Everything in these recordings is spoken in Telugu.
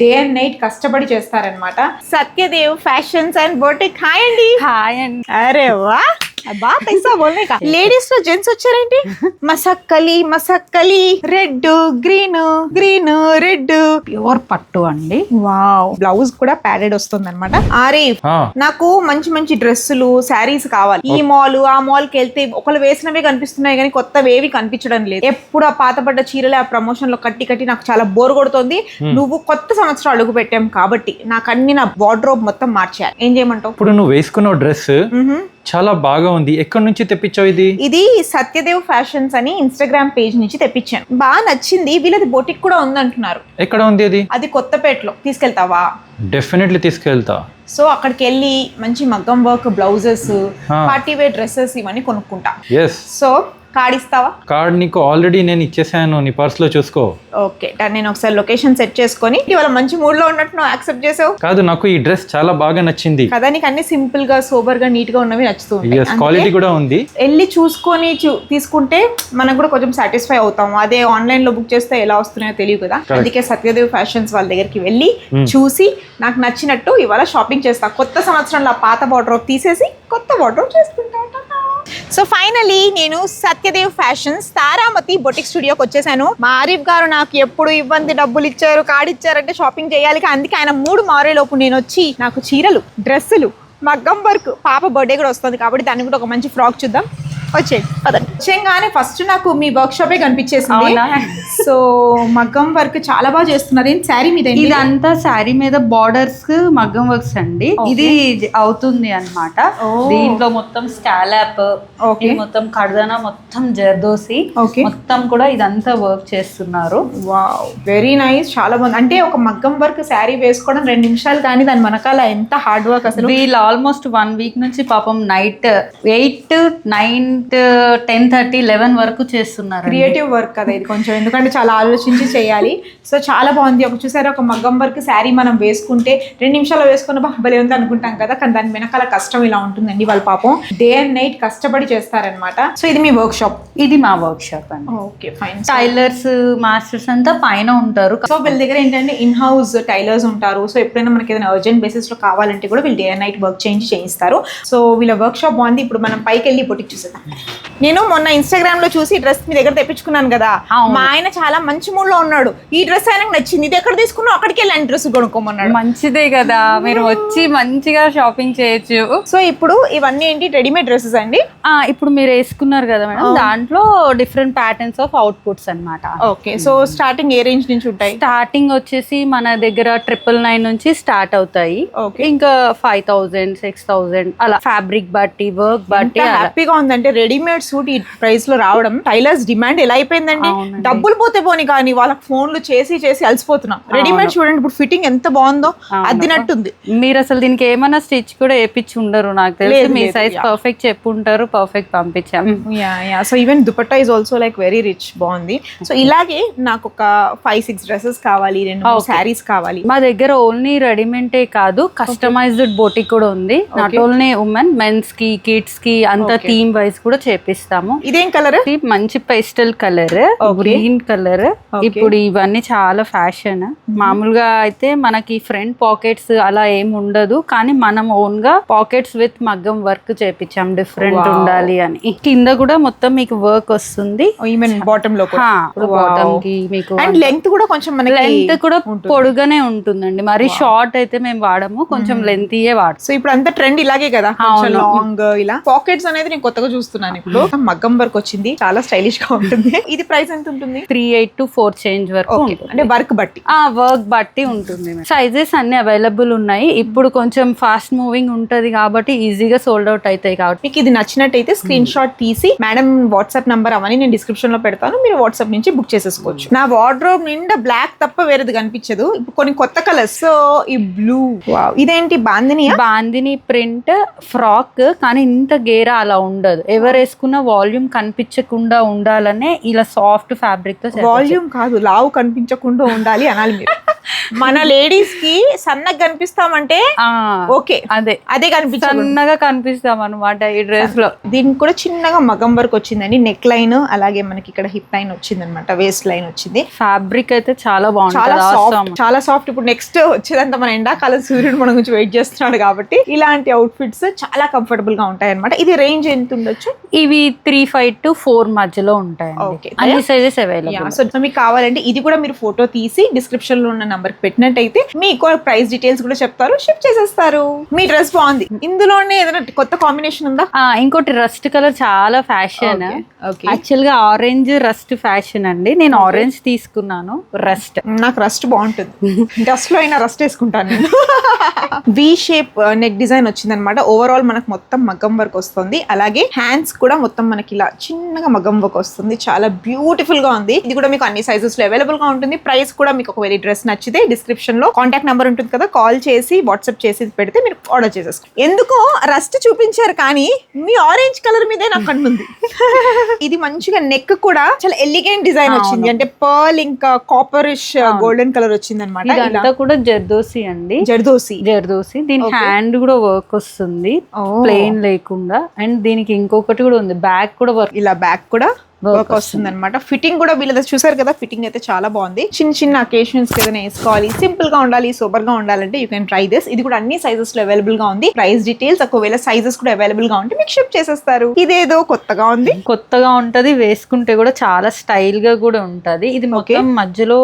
డే అండ్ నైట్ కష్టపడి చేస్తారనమాట. Satyadev fashions and boutique. Hi అండి. హాయ్ అండి. అరే వా లేడీస్ లో జెంట్స్ వచ్చారేంటి? Masakkali red green red pure పట్టు అండి. వావ్. బ్లౌజ్ కూడా ప్యాడెడ్ వస్తుంది అనమాట. ఆరిఫ్, నాకు మంచి మంచి డ్రెస్సులు శారీస్ కావాలి. ఈ మాల్ ఆ మాల్ కి వెళ్తే ఒకళ్ళు వేసినవే కనిపిస్తున్నాయి కానీ కొత్తవి ఏవి కనిపించడం లేదు. ఎప్పుడు ఆ పాతపడ్డ చీరలే ఆ ప్రమోషన్ లో కట్టి నాకు చాలా బోర్ కొడుతుంది. నువ్వు కొత్త సంవత్సరం అడుగు పెట్టాం కాబట్టి నాకు అన్ని నా వార్డ్రోబ్ మొత్తం మార్చేయాలి. ఏం చేయమంటావు? ఇప్పుడు నువ్వు వేసుకున్న డ్రెస్ చాలా బాగా ఉంది. ఎక్కడి నుంచి తెప్పించావు ఇది? ఇది సత్యదేవ్ ఫ్యాషన్స్ అని ఇన్స్టాగ్రామ్ పేజ్ నుంచి తెప్పించాను. బాగా నచ్చింది. వీళ్ళది బొటిక్ కూడా ఉందంటున్నారు. ఎక్కడ ఉంది అది? అది కొత్తపేటలో. తీసుకెళ్తావా? డెఫినెట్లీ తీసుకెళ్తా. సో అక్కడికి వెళ్ళి మంచి మగ్గం work blouses, party wear dresses ఇవన్నీ కొనుక్కుంటా. సో కార్డ్ ఇస్తావా? కార్డ్ నీకు ఆల్రెడీ నేను ఇచ్చేసాను, నీ పర్స్ లో చూసుకో. ఓకే, నేను ఒకసారి లొకేషన్ సెట్ చేసుకొని ఇవాళ మంచి మూడ్ లో ఉన్నట్టు నువ్వు యాక్సెప్ట్ చేసావు. కాదు, నాకు ఈ డ్రెస్ చాలా బాగా నచ్చింది కదా. నీకు అన్ని సింపుల్ గా సోబర్ గా నీట్ గా ఉన్నవి నచ్చుతుంది. క్వాలిటీ కూడా ఉంది. వెళ్ళి చూసుకొని తీసుకుంటే మనకు కూడా కొంచెం సాటిస్ఫై అవుతాం. అదే ఆన్లైన్ లో బుక్ చేస్తే ఎలా వస్తున్నాయో తెలియదు కదా. అందుకే సత్యదేవ్ ఫ్యాషన్స్ వాళ్ళ దగ్గరికి వెళ్ళి చూసి నాకు నచ్చినట్టు ఇవాళ షాపింగ్ చేస్తా. కొత్త సంవత్సరంలో పాత వార్డ్రోబ్ తీసేసి కొత్త వార్డ్రోబ్ చేసుకుంటా. సో ఫైనలీ నేను సత్యదేవ్ ఫ్యాషన్స్ తారామతి బొటిక్ స్టూడియోకి వచ్చేసాను. మా ఆరిఫ్ గారు నాకు ఎప్పుడు ఇబ్బంది, డబ్బులు ఇచ్చారు, కార్డు ఇచ్చారంటే షాపింగ్ చేయాలి. అందుకే ఆయన 3 మారేలోపు నేను వచ్చి నాకు చీరలు, డ్రెస్సులు, మగ్గం వర్క్, పాప బర్త్డే కూడా వస్తుంది కాబట్టి దాన్ని కూడా ఒక మంచి ఫ్రాక్ చూద్దాం. వచ్చేయంగానే ఫస్ట్ నాకు మీ వర్క్ షాపే కనిపించేసింది. సో మగ్గం వర్క్ చాలా బాగా చేస్తున్నారు. ఏంటి శారీ మీద? ఇదంతా శారీ మీద బార్డర్స్ మగ్గం వర్క్స్ అండి. ఇది అవుతుంది అన్నమాట. దీంట్లో మొత్తం స్కాలప్, మొత్తం కడదన, మొత్తం జర్దోసి, మొత్తం కూడా ఇదంతా వర్క్ చేస్తున్నారు. Wow, very nice. చాలా బాగుంది. అంటే ఒక మగ్గం వర్క్ శారీ వేసుకోవడం 2 నిమిషాలు, కానీ దాని వెనకాల ఎంత హార్డ్ వర్క్ అసలు. వీళ్ళు ఆల్మోస్ట్ 1 వీక్ నుంచి పాపం నైట్ 8, 9, 10:30, 11 వరకు చేస్తున్నారు. క్రియేటివ్ వర్క్ కదా ఇది కొంచెం, ఎందుకంటే చాలా ఆలోచించి చేయాలి. సో చాలా బాగుంది. ఒక చూసారా, ఒక మగ్గం వర్క్ శారీ మనం వేసుకుంటే 2 నిమిషాలు వేసుకున్న భలే ఉంది అనుకుంటాం కదా, కానీ దాని వెనకాల కష్టం ఇలా ఉంటుందండి. వాళ్ళ పాపం డే అండ్ నైట్ కష్టపడి చేస్తారనమాట. సో ఇది మీ వర్క్ షాప్? ఇది మా వర్క్ షాప్ అండి. Okay, fine. టైలర్స్, మాస్టర్స్ అంతా పైన ఉంటారు. సో వీళ్ళ దగ్గర ఏంటంటే ఇన్ హౌస్ టైలర్స్ ఉంటారు. సో ఎప్పుడైనా మనకి ఏదైనా అర్జెంట్ బేసిస్ లో కావాలంటే కూడా వీళ్ళు డే అండ్ నైట్ వర్క్ చేయిస్తారు. సో వీళ్ళ వర్క్ షాప్ బాగుంది. ఇప్పుడు మనం పైకి వెళ్ళి బొటిక్ చూసేద్దాం. నేను మొన్న ఇన్స్టాగ్రామ్ లో చూసి డ్రెస్ మీ దగ్గర తెప్పించుకున్నాను కదా. మా ఆయన చాలా మంచి మూడ్ లో ఉన్నాడు. ఈ డ్రెస్ ఆయనకు నచ్చింది, ఇది ఎక్కడ తీసుకున్నా అక్కడికి వెళ్ళి డ్రెస్ కొనుక్కోమన్నాడు. మంచిదే కదా, మీరు వచ్చి మంచిగా షాపింగ్ చేయొచ్చు. సో ఇప్పుడు ఇవన్నీ ఏంటి? రెడీమేడ్ డ్రెస్సెస్ అండి. ఇప్పుడు మీరు వేసుకున్నారు కదా మేడం, దాంట్లో డిఫరెంట్ ప్యాటర్న్స్ ఆఫ్ అవుట్పుట్స్ అన్నమాట. ఓకే, సో స్టార్టింగ్ ఏ రేంజ్ నుంచి ఉంటాయి? స్టార్టింగ్ వచ్చేసి మన దగ్గర 999 నుంచి స్టార్ట్ అవుతాయి. ఇంకా 5000, 6000 అలా. ఫ్యాబ్రిక్ బట్టి, వర్క్ బట్టి. హ్యాపీగా ఉందంటే రెడీమేడ్ సూట్ ఈ ప్రైస్ లో రావడం. టైలర్స్ డిమాండ్ ఎలా అయిపోయిందండి. డబ్బులు పోతే పోని కానీ వాళ్ళకి ఫోన్లు చేసి అలసిపోతున్నాం. రెడీమేడ్ చూడండి ఇప్పుడు ఫిట్టింగ్ ఎంత బాగుందో, అద్దినట్టుంది. మీరు అసలు దీనికి ఏమైనా స్టిచ్ కూడా వేయించి ఉండరు నాకు తెలిసి. మీ సైజ్ పర్ఫెక్ట్ చెప్పుంటారు, పర్ఫెక్ట్ పంపించాం. So even dupatta is also like very rich, బాగుంది. సో ఇలాగే నాకు ఒక 5-6 డ్రెస్సెస్ కావాలి, 2 శారీస్ కావాలి. మా దగ్గర ఓన్లీ రెడీమేడే కాదు, కస్టమైజ్డ్ బొటిక్ కూడా ఉంది. నాట్ ఓన్లీ ఉమెన్, మెన్స్ కి, కిడ్స్ కి అంతా థీమ్ వైజ్ కూడా చేపిస్తాము. ఇదేం కలర్? మంచి పేస్టల్ కలర్, గ్రీన్ కలర్. ఇప్పుడు ఇవన్నీ చాలా ఫ్యాషన్. మామూలుగా అయితే మనకి ఫ్రంట్ పాకెట్స్ అలా ఏం ఉండదు, కానీ మనం ఓన్ గా పాకెట్స్ విత్ మగ్గం వర్క్ చేపించాం, డిఫరెంట్ ఉండాలి అని. కింద కూడా మొత్తం మీకు వర్క్ వస్తుంది. బాటమ్ లో బాటమ్ కి మీకు లెంగ్త్ కూడా కొంచెం లెంగ్త్ కూడా పొడుగానే ఉంటుందండి. మరి షార్ట్ అయితే మేము వాడము, కొంచెం లెంత్ వాడతాం. సో ఇప్పుడు అంతా ట్రెండ్ ఇలాగే కదా, లాంగ్ ఇలా. పాకెట్స్ అనేది నేను కొత్తగా చూస్తున్నాను. ఇప్పుడు మగ్గం వర్క్ వచ్చింది, చాలా స్టైలిష్ గా ఉంటుంది. ఇది ప్రైస్ ఎంత ఉంటుంది? 3.8 to 4 చేంజ్ వరకు. అంటే వర్క్ బట్టి? వర్క్ బట్టి ఉంటుంది. సైజెస్ అన్ని అవైలబుల్ ఉన్నాయి. ఇప్పుడు కొంచెం ఫాస్ట్ మూవింగ్ ఉంటది కాబట్టి ఈజీగా సోల్డ్ అవుట్ అవుతాయి. కాబట్టి మీకు ఇది నచ్చినట్టయితే స్క్రీన్ షాట్ తీసి మేడం వాట్సాప్ నంబర్ అవన్నీ నేను డిస్క్రిప్షన్ లో పెడతాను, మీరు వాట్సాప్ నుంచి బుక్ చేసేసుకోవచ్చు. నా వార్డ్రోబ్ నిండా బ్లాక్ తప్ప వేరేది కనిపించదు. ఇప్పుడు కొన్ని కొత్త కలర్స్. సో ఈ బ్లూ, ఇదేంటి? బాందిని ప్రింట్ ఫ్రాక్, కానీ ఇంత గేరా అలా ఉండదు. ఎవరు వేసుకున్న వాల్యూమ్ కనిపించకుండా ఉండాలనే ఇలా సాఫ్ట్ ఫ్యాబ్రిక్ తో వాల్యూమ్ కాదు, లావు కనిపించకుండా ఉండాలి అనాలి మీరు. మన లేడీస్ కి సన్నగా కనిపిస్తామంటే ఓకే, అదే కనిపించాలి, సన్నగా కనిపిస్తాం అనమాట ఈ డ్రెస్ లో. దీనికి కూడా చిన్నగా మగం వర్క్ వచ్చిందండి, నెక్ లైన్ అలాగే మనకి ఇక్కడ హిప్ లైన్ వచ్చింది అనమాట, వేస్ట్ లైన్ వచ్చింది. ఫ్యాబ్రిక్ అయితే చాలా చాలా సాఫ్ట్, బాగుంటుంది, చాలా సాఫ్ట్. ఇప్పుడు నెక్స్ట్ వచ్చేదంతా మన ఎండాకాలం సూర్యుడు మన గురించి వెయిట్ చేస్తున్నాడు కాబట్టి ఇలాంటి అవుట్ ఫిట్స్ చాలా కంఫర్టబుల్ గా ఉంటాయి అనమాట. ఇది రేంజ్ ఎంత ఉండొచ్చు? ఇవి 3.5 to 4 మధ్యలో ఉంటాయి. అన్ని సైజెస్ అవైలబుల్. సో మీకు కావాలంటే ఇది కూడా మీరు ఫోటో తీసి డిస్క్రిప్షన్ లో ఉన్న నంబర్ పెట్టినట్టయితే మీకు ప్రైస్ డీటెయిల్స్ కూడా చెప్తారు, షిప్ చేసేస్తారు. మీ డ్రెస్ బాగుంది, ఇందులోనే ఏదైనా కొత్త కాంబినేషన్ ఉందా? ఇంకోటి రస్ట్ కలర్ చాలా ఫ్యాషన్. యాక్చువల్ గా ఆరెంజ్ రస్ట్ ఫ్యాషన్ అండి, నేను ఆరెంజ్ తీసుకున్నాను. రస్ట్ నాకు రస్ట్ బాగుంటుంది, డస్ట్ లో అయినా రస్ట్ వేసుకుంటాను నేను. వి షేప్ నెక్ డిజైన్ వచ్చింది అనమాట. ఓవరాల్ మనకు మొత్తం మగ్గం వర్క్ వస్తుంది, అలాగే హ్యాండ్స్ కూడా మొత్తం మనకి ఇలా చిన్నగా మగ్గం వర్క్ వస్తుంది. చాలా బ్యూటిఫుల్ గా ఉంది. ఇది కూడా మీకు అన్ని సైజెస్ లో అవైలబుల్ గా ఉంటుంది. ప్రైస్ కూడా మీకు ఒకవేళ డ్రెస్ నచ్చితే డిస్క్రిప్షన్ లో కాంటాక్ట్ నెంబర్ ఉంటుంది కదా, కాల్ చేసి వాట్సాప్ చేసి పెడితే మీరు ఆర్డర్ చేసేసుకోండి. ఎందుకో రస్ట్ చూపించారు కానీ మీ ఆరెంజ్ కలర్ మీదే నాకు కన్నుంది. ఇది మంచిగా నెక్ కూడా చాలా ఎలిగెంట్ డిజైన్ వచ్చింది, అంటే పర్ల్ ఇంకా కాపరిష్ గోల్డెన్ కలర్ వచ్చింది అనమాట. ఇదంతా కూడా జర్దోసి అండి, జర్దోసి. దీని హ్యాండ్ కూడా వర్క్ వస్తుంది ప్లెయిన్ లేకుండా. అండ్ దీనికి ఇంకొకటి కూడా ఉంది, బ్యాక్ కూడా వర్క్, ఇలా బ్యాక్ కూడా వర్క్ వస్తుంది అనమాట. ఫిట్టింగ్ కూడా వీళ్ళది చూసారు కదా, ఫిట్టింగ్ అయితే చాలా బాగుంది. చిన్న చిన్న అకేషన్స్ ఏదైనా వేసుకోవాలి, సింపుల్ గా ఉండాలి, సూపర్ గా ఉండాలంటే యూ కెన్ ట్రై దిస్. ఇది కూడా అన్ని సైజెస్ లో అవైలబుల్ గా ఉంది. ప్రైస్ డీటెయిల్స్ ఒకవేళ సైజెస్ కూడా అవైలబుల్ గా ఉంటే మీకు షిప్ చేసేస్తారు. ఇదేదో కొత్తగా ఉంది, కొత్తగా ఉంటది, వేసుకుంటే కూడా చాలా స్టైల్ గా కూడా ఉంటది. ఇది మొత్తం మధ్యలో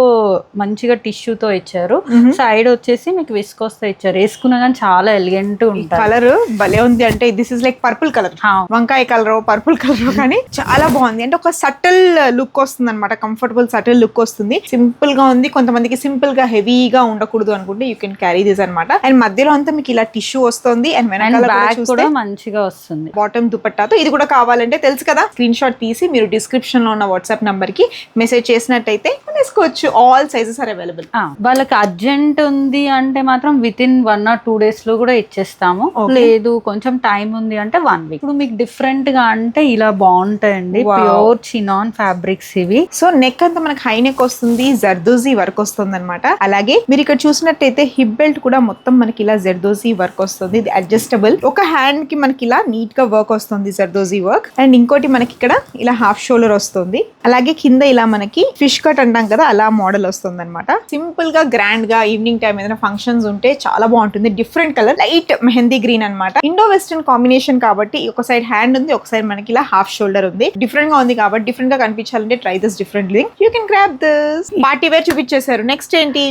మంచిగా టిష్యూ తో ఇచ్చారు, సైడ్ వచ్చేసి మీకు విస్కోస్ తో ఇచ్చారు. వేసుకున్నా కానీ చాలా ఎలిగెంట్ ఉంటుంది. కలర్ భలే ఉంది, అంటే this is like purple colour, వంకాయ కలర్ పర్పుల్ కలర్, కానీ చాలా బాగుంది. అంటే ఒక సటిల్ లుక్ వస్తుంది అనమాట, కంఫర్టబుల్ సటిల్ లుక్ వస్తుంది. సింపుల్ గా ఉంది. కొంతమందికి సింపుల్ గా హెవీగా ఉండకూడదు అనుకుంటే యూ కెన్ క్యారీ దిస్ అనమాట. అండ్ మధ్యలో అంతా మీకు ఇలా టిష్యూ వస్తుంది, అండ్ వెనకాల కూడా మంచిగా వస్తుంది బాటమ్ దుపట్టాతో. ఇది కూడా కావాలంటే తెలుసు కదా, స్క్రీన్ షాట్ తీసి మీరు డిస్క్రిప్షన్ లో ఉన్న వాట్సాప్ నంబర్ కి మెసేజ్ చేసినట్టయితే తీసుకోవచ్చు. All sizes are available. వాళ్ళకి అర్జెంట్ ఉంది అంటే మాత్రం విత్ ఇన్ 1 or 2 days లో కూడా ఇచ్చేస్తాము. లేదు కొంచెం టైం ఉంది అంటే 1 week. ఇప్పుడు మీకు డిఫరెంట్ గా అంటే ఇలా బాగుంటాయండి, ప్యూర్ చినాన్ ఫ్యాబ్రిక్స్ ఇవి. సో నెక్ అంతా మనకి హై నెక్ వస్తుంది, జర్దోజీ వర్క్ వస్తుంది అనమాట. అలాగే మీరు ఇక్కడ చూసినట్టయితే హిప్ బెల్ట్ కూడా మొత్తం మనకి ఇలా జర్దోజీ వర్క్ వస్తుంది. ఇది అడ్జస్టబుల్. ఒక హ్యాండ్ కి మనకి ఇలా నీట్ గా వర్క్ వస్తుంది, జర్దోజీ వర్క్. అండ్ ఇంకోటి మనకి ఇక్కడ ఇలా హాఫ్ షోల్డర్ వస్తుంది, అలాగే కింద ఇలా మనకి ఫిష్ కట్ అంటాం కదా, అలా మోడల్ వస్తుంది అనమాట. సింపుల్ గా గ్రాండ్ గా ఈవినింగ్ టైం ఏదైనా ఫంక్షన్స్ ఉంటే చాలా బాగుంటుంది. Different colour, light mehndi green అనమాట. ఇండో వెస్టర్న్ కాంబినేషన్ కాబట్టి ఒక సైడ్ హ్యాండ్ ఉంది, ఒక సైడ్ మనకి ఇలా హాఫ్ షోల్డర్ ఉంది. డిఫరెంట్ గా ఉంది కాబట్టి డిఫరెంట్ గా కనిపించాలంటే try this differently. You can grab this. Party wear చూపించేశారు. నెక్స్ట్ ఏంటి?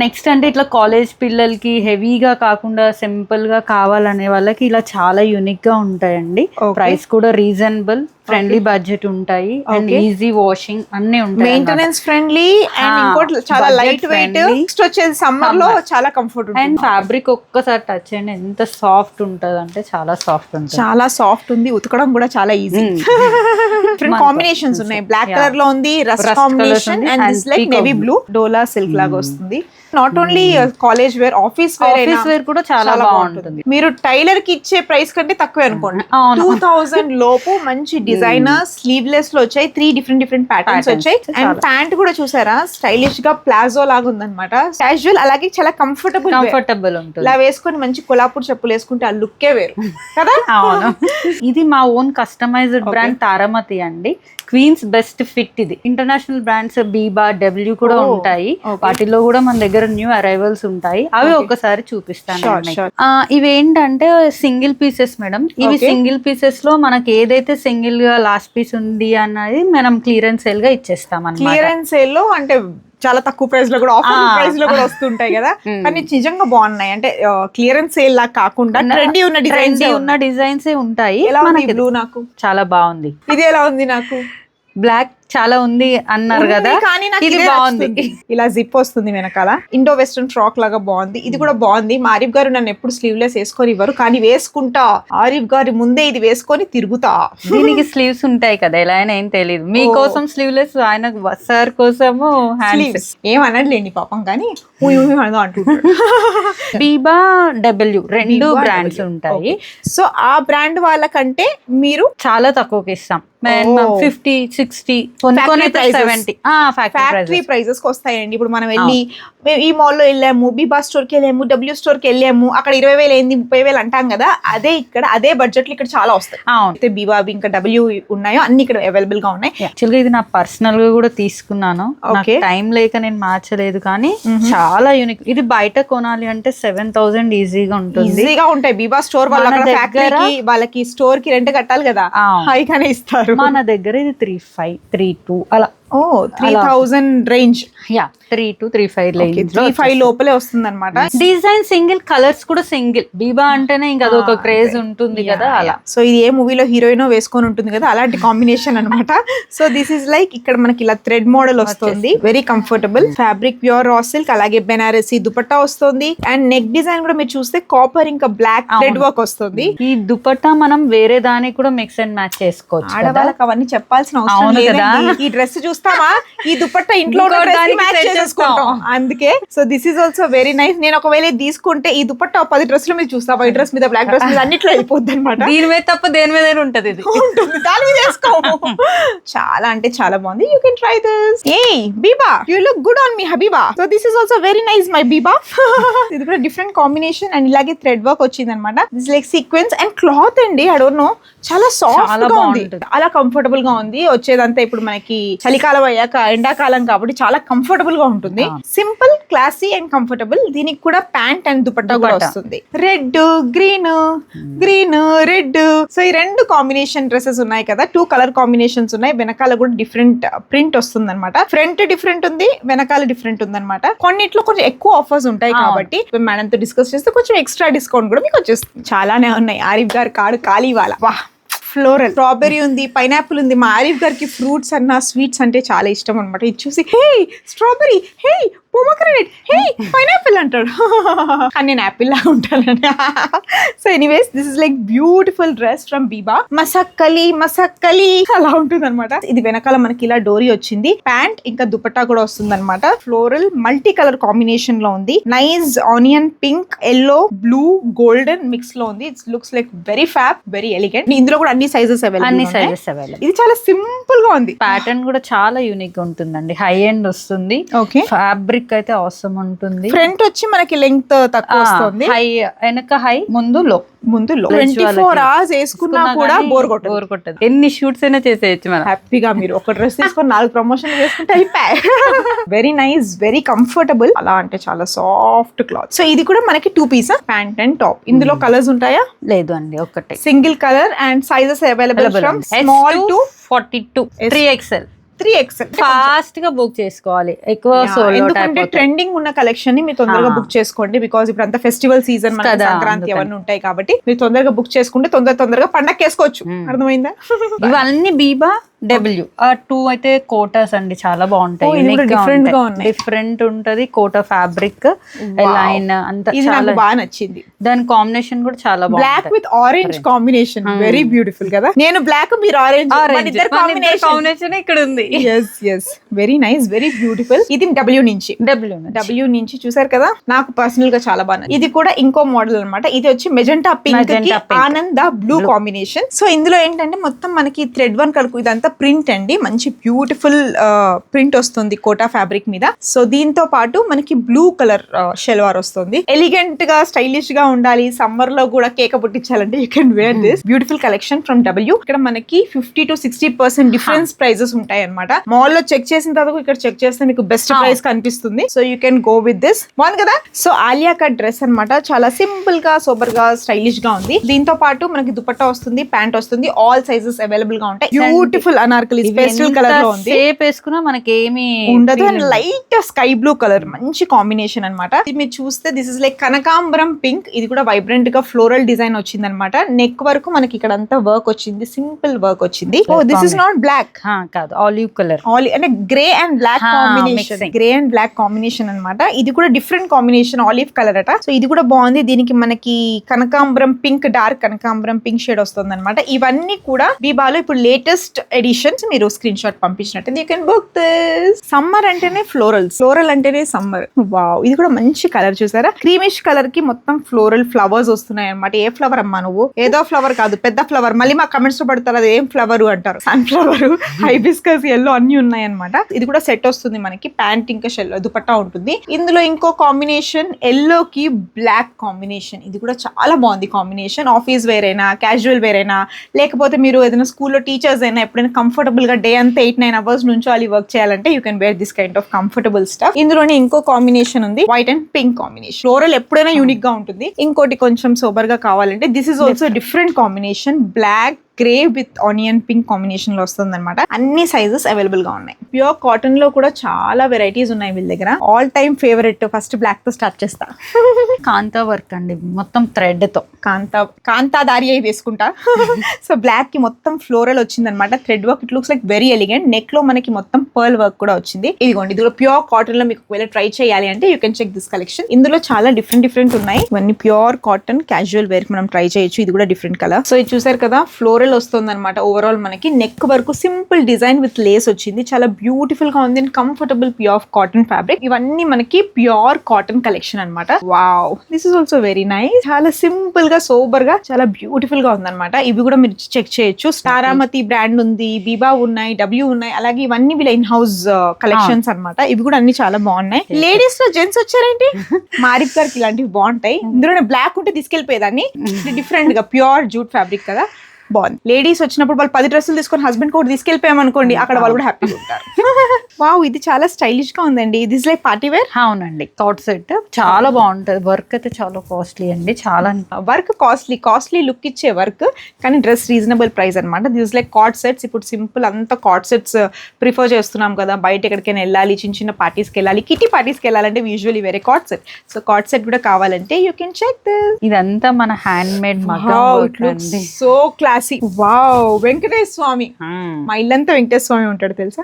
నెక్స్ట్ అంటే ఇట్లా కాలేజ్ పిల్లలకి హెవీగా కాకుండా సింపుల్ గా కావాలనే వాళ్ళకి ఇలా చాలా యూనిక్ గా ఉంటాయండి. ప్రైస్ కూడా రీజనబుల్, ఫ్రెండ్లీ బడ్జెట్ ఉంటాయి, అండ్ ఈజీ వాషింగ్ అన్ని ఉంటాయి, మెయింటెనెన్స్ ఫ్రెండ్లీ, అండ్ ఇంకోటి చాలా లైట్ వెయిట్. నెక్స్ట్ వచ్చేది సమ్మర్ లో చాలా కంఫర్ట్ ఉంటుంది. అండ్ ఫ్యాబ్రిక్ ఒక్కసారి టచ్ చేయండి ఎంత సాఫ్ట్ ఉంటది అంటే చాలా సాఫ్ట్ ఉంటుంది, చాలా సాఫ్ట్ ఉంది. ఉతకడం కూడా చాలా ఈజీ. డిఫరెంట్ కాంబినేషన్స్ ఉన్నాయి. బ్లాక్ కలర్ లో ఉంది, rust combination, and this like navy blue డోలా సిల్క్ లాగా వస్తుంది. Not only college wear, office wear కూడా చాలా బాగుంటుంది. మీరు టైలర్ కి ఇచ్చే ప్రైస్ కంటే తక్కువే అనుకోండి. 2000 లోపు మంచి డిజైనర్ స్లీవ్లెస్ లో వచ్చాయి. 3 డిఫరెంట్ ప్యాటర్న్స్ వచ్చాయి. అండ్ ప్యాంట్ కూడా చూసారా, స్టైలిష్ గా ప్లాజో లాగా ఉందన్నమాట. క్యాజువల్, అలాగే చాలా కంఫర్టబుల్ ఉంటుంది. ఇలా వేసుకొని మంచి కొల్లాపూర్ చెప్పులు వేసుకుంటే ఆ లుక్కే వేరు కదా. ఇది మా ఓన్ కస్టమైజ్డ్ బ్రాండ్ తారామతి అండి. Queens best fit. ఇది ఇంటర్నేషనల్ బ్రాండ్స్ బీబా, డబ్ల్యూ కూడా ఉంటాయి. వాటిలో కూడా మన దగ్గర న్యూ అరైవల్స్ ఉంటాయి. అవి ఒకసారి చూపిస్తాను. ఇవేంటంటే సింగిల్ పీసెస్ మేడం. ఇవి సింగిల్ పీసెస్ లో మనకి ఏదైతే సింగిల్ గా లాస్ట్ పీస్ ఉంది అన్నది మనం క్లియరెన్స్ సేల్ గా ఇచ్చేస్తాం అన్నమాట. క్లియరెన్స్ సేల్ లో అంటే చాలా తక్కువ ప్రైస్ లో కూడా, ఆఫర్ ప్రైస్ లో కూడా వస్తుంటాయి కదా, కానీ నిజంగా బాగున్నాయి. అంటే క్లియరెన్స్ సేల్ లా కాకుండా ట్రెండీ ఉన్న డిజైన్స్ ఉంటాయి. ఎలా ఉంది బ్లూ? నాకు చాలా బాగుంది. ఇది ఎలా ఉంది? నాకు బ్లాక్ చాలా ఉంది అన్నారు కదా, కానీ నాకు ఇది ఇదే బాగుంది. నచ్చుతుంది. ఇలా జిప్ వస్తుంది వెనకాల, ఇండో వెస్టర్న్ ఫ్రాక్ లాగా బాగుంది. ఇది కూడా బాగుంది. మా ఆరిఫ్ గారు నన్ను ఎప్పుడు స్లీవ్లెస్ వేసుకొని ఇవ్వరు, కానీ వేసుకుంటా. ఆరిఫ్ గారి ముందే ఇది వేసుకొని తిరుగుతా. దీనికి స్లీవ్స్ ఉంటాయి కదా, ఎలా అయినా ఏం తెలియదు. మీకోసం స్లీవ్లెస్, ఆయన సార్ కోసము హ్యాండ్స్. ఏమనట్లేండి పాపం, కానీ అంటుంటాడు. బీబా డబ్ల్యూ రెండు బ్రాండ్స్ ఉంటాయి. సో ఆ బ్రాండ్ వాళ్ళకంటే మీరు చాలా తక్కువకి ఇస్తాం. 50, 60, Factory prices. 70 ఫ్యాక్టరీ ప్రైజెస్ కి వస్తాయండి. ఇప్పుడు మనం వెళ్ళి ఈ మాల్లో వెళ్ళాము, బీబా స్టోర్ కి వెళ్ళాము, డబ్ల్యూ స్టోర్ కి వెళ్ళాము, అక్కడ 20,000 అయింది, 30,000 అంటాం కదా. అదే ఇక్కడ అదే బడ్జెట్ లో ఇక్కడ చాలా వస్తాయి. అయితే బీబా ఇంకా డబ్ల్యూ ఉన్నాయో అన్ని ఇక్కడ అవైలబుల్ గా ఉన్నాయి. యాక్చువల్ గా ఇది నా పర్సనల్ గా కూడా తీసుకున్నాను. టైం లేక నేను మార్చలేదు, కానీ చాలా యూనిక్. ఇది బయట కొనాలి అంటే 7,000 ఈజీగా ఉంటుంది. ఈజీగా ఉంటాయి. బీబా స్టోర్ వాళ్ళ ఫ్యాక్టరీకి వాళ్ళకి స్టోర్ కి రెంట్ కట్టాలి కదా, హైగానే ఇస్తారు. మన దగ్గర ఇది 3,500, 3,200 అలా. 3,000 రేంజ్. 3,200, 3,500 రేంజ్. 3,500 లోపలే వస్తుంది అనమాట. డిజైన్ సింగిల్, కలర్స్ కూడా సింగిల్. బీబా అంటేనే ఇంకా అదొక క్రేజ్ ఉంటుంది కదా అలా. సో ఇది ఏ మూవీలో హీరోయిన్ వేసుకొని ఉంటుంది కదా, అలాంటి కాంబినేషన్ అనమాట. సో దిస్ ఇస్ లైక్ ఇక్కడ మనకి ఇలా థ్రెడ్ మోడల్ వస్తుంది. Very comfortable fabric, pure raw silk, అలాగే బెనారసీ దుపట్టా వస్తుంది. అండ్ నెక్ డిజైన్ కూడా మీరు చూస్తే కాపర్ ఇంకా బ్లాక్ థ్రెడ్ వర్క్ వస్తుంది. ఈ దుపట్టా మనం వేరే దానికి కూడా మిక్స్ అండ్ మ్యాచ్ చేసుకోవచ్చు. ఆడవాళ్ళకి అవన్నీ చెప్పాల్సిన అవసరం లేదండి. ఈ డ్రెస్ చూస్తామా, ఈ దుపట్టా ఇంట్లో అందుకే. So this is also very nice. నేను ఒకవేళ తీసుకుంటే ఈ దుపట్టా 10 డ్రెస్ల మీద చూస్తా, వైట్ డ్రెస్ మీద, బ్లాక్ డ్రెస్ మీద, అన్నిట్లో వెళ్ళిపోద్ది అనమాట. దీని మీద తప్ప దేని మీద ఉంటది, ఇది దాని మీద వేసుకోము. చాలా అంటే చాలా బాగుంది. You can try this. A Biba, you look good on me Habiba. So this is also very nice my Biba. ఇది కూడా డిఫరెంట్ కాంబినేషన్ అండ్ ఇలాగే థ్రెడ్ వర్క్ వచ్చింది అనమాట. This like sequence and cloth అండి, ఐ డోంట్ నో, చాలా సాఫ్ట్ గా ఉంది, చాలా కంఫర్టబుల్ గా ఉంది. వచ్చేదంతా ఇప్పుడు మనకి చలికాలం అయ్యాక ఎండాకాలం కాబట్టి చాలా కంఫర్టబుల్ గా ఉంటుంది. Simple, classy and comfortable. దీనికి కూడా ప్యాంట్ అండ్ దుపట్టా కూడా వస్తుంది. Red, green, green, red. So ఈ రెండు కాంబినేషన్ డ్రెస్సెస్ ఉన్నాయి కదా, 2 కలర్ కాంబినేషన్స్ ఉన్నాయి. వెనకాల కూడా డిఫరెంట్ ప్రింట్ వస్తుంది అనమాట. ఫ్రంట్ డిఫరెంట్ ఉంది, వెనకాల డిఫరెంట్ ఉంది అనమాట. కొన్నిట్లో కొంచెం ఎక్కువ ఆఫర్స్ ఉంటాయి కాబట్టి మేడం తో డిస్కస్ చేస్తే కొంచెం ఎక్స్ట్రా డిస్కౌంట్ కూడా మీకు వచ్చేస్తుంది. చాలానే ఉన్నాయి. ఆరిఫ్ గారి కార్డు ఖాళీ వాళ్ళ. వా, ఫ్లోరల్, స్ట్రాబెరీ ఉంది, పైనాపిల్ ఉంది. మా ఆరిఫ్ గారికి ఫ్రూట్స్ అన్న స్వీట్స్ అంటే చాలా ఇష్టం అనమాట. ఇది చూసి హే స్ట్రాబెరీ, హే పొమగ్రనేట్, హే పైనాపిల్ అంటాడు. కానీ నేను యాపిల్ లా ఉంటానండి. So anyways this is like beautiful dress from Biba. Masakali Masakali అలా ఉంటుంది అనమాట. ఇది వెనకాల మనకి ఇలా డోరీ వచ్చింది. ప్యాంట్ ఇంకా దుపట్టా కూడా వస్తుంది అనమాట. ఫ్లోరల్ మల్టీ కలర్ కాంబినేషన్ లో ఉంది. Nice onion pink, yellow, blue, golden mix లో ఉంది. It's looks like very fab, very elegant. ఇందులో కూడా అన్ని సైజెస్ అవైలబుల్. ఇది చాలా సింపుల్ గా ఉంది. ప్యాటర్న్ కూడా చాలా యూనిక్ గా ఉంటుందండి. హై ఎండ్ వస్తుంది. ఓకే, ఫ్యాబ్రిక్ అయితే అవసరం ఉంటుంది. ఫ్రంట్ వచ్చి మనకి లెంగ్త్ తక్కువ వస్తుంది. హై వెనక హై, ముందు లో. 24 hours వేసుకున్నా కూడా బోర్ కొట్టదు. ఎన్ని షూట్స్ అయినా చేసేయచ్చు మనం హ్యాపీగా. మీరు ఒక డ్రెస్ తీసుకొని 4 ప్రమోషన్ చేసుకుంటే అయిపోయాయి. Very nice, very comfortable. అలా అంటే చాలా సాఫ్ట్ క్లాత్. సో ఇది కూడా మనకి 2 పీస్ ప్యాంట్ అండ్ టాప్. ఇందులో కలర్స్ ఉంటాయా? లేదు అండి, ఒకటే single colour. And sizes available from small to 42, 3XL. 3XL. Fast గా బుక్ చేసుకోవాలి. ఎక్కువ ఎందుకంటే ట్రెండింగ్ ఉన్న కలెక్షన్ ని మీరు తొందరగా బుక్ చేసుకోండి. బికాస్ ఇప్పుడు అంతా ఫెస్టివల్ సీజన్, సంక్రాంతి అవన్నీ ఉంటాయి కాబట్టి మీరు తొందరగా బుక్ చేసుకుంటే తొందరగా పండగ వేసుకోవచ్చు. అర్థమైందా? ఇవన్నీ బీబా డబ్ల్యూ. 2 అయితే కోటాస్ అండి, చాలా బాగుంటాయి. డిఫరెంట్ ఉంటది. కోటా ఫ్యాబ్రిక్, లైన్ అంతా చాలా బాగా నచ్చింది. దాని కాంబినేషన్ కూడా చాలా బాగుంది. Black with orange combination, very beautiful కదా. నేను బ్లాక్, మీరు ఆరెంజ్, కాంబినేషన్ ఇక్కడ ఉంది. Very nice, very beautiful. ఇది డబ్ల్యూ నుంచి చూసారు కదా. నాకు పర్సనల్ గా చాలా బాగా. ఇది కూడా ఇంకో మోడల్ అన్నమాట. ఇది వచ్చి మెజెంటా పింక్ కి ఆనంద బ్లూ కాంబినేషన్. సో ఇందులో ఏంటంటే మొత్తం మనకి థ్రెడ్ వన్ కలుపు, ఇదంతా ప్రింట్ అండి. మంచి బ్యూటిఫుల్ ప్రింట్ వస్తుంది కోటా ఫ్యాబ్రిక్ మీద. సో దీంతో పాటు మనకి బ్లూ కలర్ షెల్వార్ వస్తుంది. ఎలిగెంట్ గా, స్టైలిష్ గా ఉండాలి. సమ్మర్ లో కూడా కేక పుట్టించాలంటే you can wear this beautiful collection from W. ఇక్కడ మనకి 50 to 60% డిఫరెన్స్ ప్రైజెస్ ఉంటాయి అనమాట. మాల్ లో చెక్ చేసిన తర్వాత ఇక్కడ చెక్ చేస్తే మీకు బెస్ట్ ప్రైస్ కనిపిస్తుంది. So you can go with this. బాగుంది కదా. సో ఆలియా కట్ డ్రెస్ అనమాట. చాలా సింపుల్ గా, సూపర్ గా, స్టైలిష్ గా ఉంది. దీంతో పాటు మనకి దుపట్టా వస్తుంది, ప్యాంట్ వస్తుంది. ఆల్ సైజెస్ అవైలబుల్ గా ఉంటాయి. బ్యూటిఫుల్ అనార్కలి పేస్టల్ కలర్ లో ఉంది, షేప్ వేసుకున్నా మనకి ఏమి ఉండదు. And light sky blue colour మంచి కాంబినేషన్ అన్నమాట. ఇది మీరు చూస్తే దిస్ ఇస్ లైక్ కనకాంబరం పింక్. ఇది కూడా వైబ్రెంట్ గా ఫ్లోరల్ డిజైన్ వచ్చింది అనమాట. నెక్ వరకు మనకి ఇక్కడ అంతా వర్క్ వచ్చింది, సింపుల్ వర్క్ వచ్చింది. Oh this is not black కాదు, ఆలివ్ కలర్, అంటే grey and black combination, grey and black combination అన్నమాట. ఇది కూడా డిఫరెంట్ కాంబినేషన్, ఆలివ్ కలర్ అట. సో ఇది కూడా బాగుంది. దీనికి మనకి కనకాంబరం పింక్, డార్క్ కనకాంబరం పింక్ షేడ్ వస్తుంది అనమాట. ఇవన్నీ కూడా బీబాలో ఇప్పుడు లేటెస్ట్ ఎడిషన్స్. మీరు స్క్రీన్ షాట్ పంపించినట్టు you can book this. Summer అంటేనే ఫ్లోరల్స్, ఫ్లోరల్ అంటేనే సమ్మర్. వావ్, ఇది కూడా మంచి కలర్ చూసారా, క్రీమిష్ కలర్ కి మొత్తం ఫ్లోరల్ ఫ్లవర్స్ వస్తున్నాయి అనమాట. ఏ ఫ్లవర్ అమ్మా నువ్వు? ఏదో ఫ్లవర్ కాదు, పెద్ద ఫ్లవర్. మళ్ళీ మా కమెంట్స్ లో పడతారు అది ఏం ఫ్లవర్ అంటారు. సన్ ఫ్లవర్, హైబిస్కస్, ఎల్లో అన్ని ఉన్నాయి అనమాట. ఇది కూడా సెట్ వస్తుంది మనకి. ప్యాంట్ ఇంకా దుపట్టా ఉంటుంది. ఇందులో ఇంకో కాంబినేషన్ ఎల్లో కి బ్లాక్ కాంబినేషన్. ఇది కూడా చాలా బాగుంది కాంబినేషన్. ఆఫీస్ వేర్ అయినా, క్యాజువల్ వేర్ అయినా, లేకపోతే మీరు ఏదైనా స్కూల్లో టీచర్స్ అయినా ఎప్పుడైనా కంఫర్టబుల్ గా డే అంతా 8-9 అవర్స్ నుంచి అలా వర్క్ చేయాలంటే you can wear this kind of comfortable stuff. ఇందులోనే ఇంకో కాంబినేషన్ ఉంది, white and pink combination. Floral ఎప్పుడైనా యూనిక్ గా ఉంటుంది. ఇంకోటి కొంచెం సోబర్ గా కావాలంటే this is also different combination, black grey with onion pink combination లో వస్తుంది అనమాట. అన్ని సైజెస్ అవైలబుల్ గా ఉన్నాయి. ప్యూర్ కాటన్ లో కూడా చాలా వెరైటీస్ ఉన్నాయి వీళ్ళ దగ్గర. All time favourite, first black తో స్టార్ట్ చేస్తా. కాంతా వర్క్ అండి, మొత్తం థ్రెడ్ తో కాంతాదారి అయి వేసుకుంటా. సో బ్లాక్ కి మొత్తం ఫ్లోరల్ వచ్చింది అనమాట. Thread work, it looks like very elegant. Neck లో మనకి మొత్తం పర్ల్ వర్క్ కూడా వచ్చింది. ఇదిగోండి, ఇది కూడా ప్యూర్ కాటన్ లో మీకు ఒకవేళ ట్రై చేయాలి అంటే you can check this collection. ఇందులో చాలా డిఫరెంట్ ఉన్నాయి. ఇవన్నీ ప్యూర్ కాటన్ క్యాజువల్ వేర్ మనం ట్రై చేయొచ్చు. ఇది కూడా డిఫరెంట్ కలర్. సో ఇది చూసారు కదా, ఫ్లోరల్ వస్తుంది అనమాట. ఓవరాల్ మనకి నెక్ వరకు సింపుల్ డిజైన్ విత్ లేస్ వచ్చింది. చాలా బ్యూటిఫుల్ గా ఉంది. Comfortable pure cotton fabric. ఇవన్నీ మనకి ప్యూర్ కాటన్ కలెక్షన్ అనమాట. Wow, this is also very nice. చాలా సింపుల్ గా, సోబర్ గా, చాలా బ్యూటిఫుల్ గా ఉందన్నమాట. ఇవి కూడా మీరు చెక్ చేయొచ్చు. తారామతి బ్రాండ్ ఉంది, బీబా ఉన్నాయి, డబ్ల్యూ ఉన్నాయి. అలాగే ఇవన్నీ వీళ్ళ ఇన్ హౌస్ కలెక్షన్స్ అనమాట. ఇవి కూడా అన్ని చాలా బాగున్నాయి. లేడీస్ లో జెంట్స్ వచ్చారేంటి? మారిక్ గారికి ఇలాంటివి బాగుంటాయి. ఇందులోనే బ్లాక్ ఉంటే తీసుకెళ్లిపోయేదాన్ని. డిఫరెంట్ గా ప్యూర్ జూట్ ఫ్యాబ్రిక్ కదా, బాగుంది. లేడీస్ వచ్చినప్పుడు వాళ్ళు 10 డ్రెస్సులు తీసుకొని హస్బెండ్ కూడా తీసుకెళ్ళిపోయామనుకోండి, అక్కడ వాళ్ళు కూడా హ్యాపీగా ఉంటారు. వావ్, ఇది చాలా స్టైలిష్ గా ఉందండి. This like party wear. అవునండి, కాట్ సెట్ చాలా బాగుంటది. వర్క్ అయితే చాలా కాస్ట్లీ అండి, చాలా వర్క్ కాస్ట్లీ లుక్ ఇచ్చే వర్క్, కానీ డ్రెస్ రీజనబుల్ ప్రైస్ అనమాట. దిస్ లైక్ కాట్ సెట్స్. ఇప్పుడు సింపుల్ అంతా కాట్ సెట్స్ ప్రిఫర్ చేస్తున్నాం కదా. బయట ఎక్కడికైనా వెళ్ళాలి, చిన్న పార్టీస్కి వెళ్ళాలి, కిటీ పార్టీస్కి వెళ్ళాలంటే యూజువల్లీ వేరే coat set. So coat set కూడా కావాలంటే యూ కెన్ చెక్ దిస్. ఇదంతా మన hand made so class. Wow, Venkateswara Swamy. మా ఇల్లంతా వెంకటేశ్వర స్వామి ఉంటాడు తెలుసా.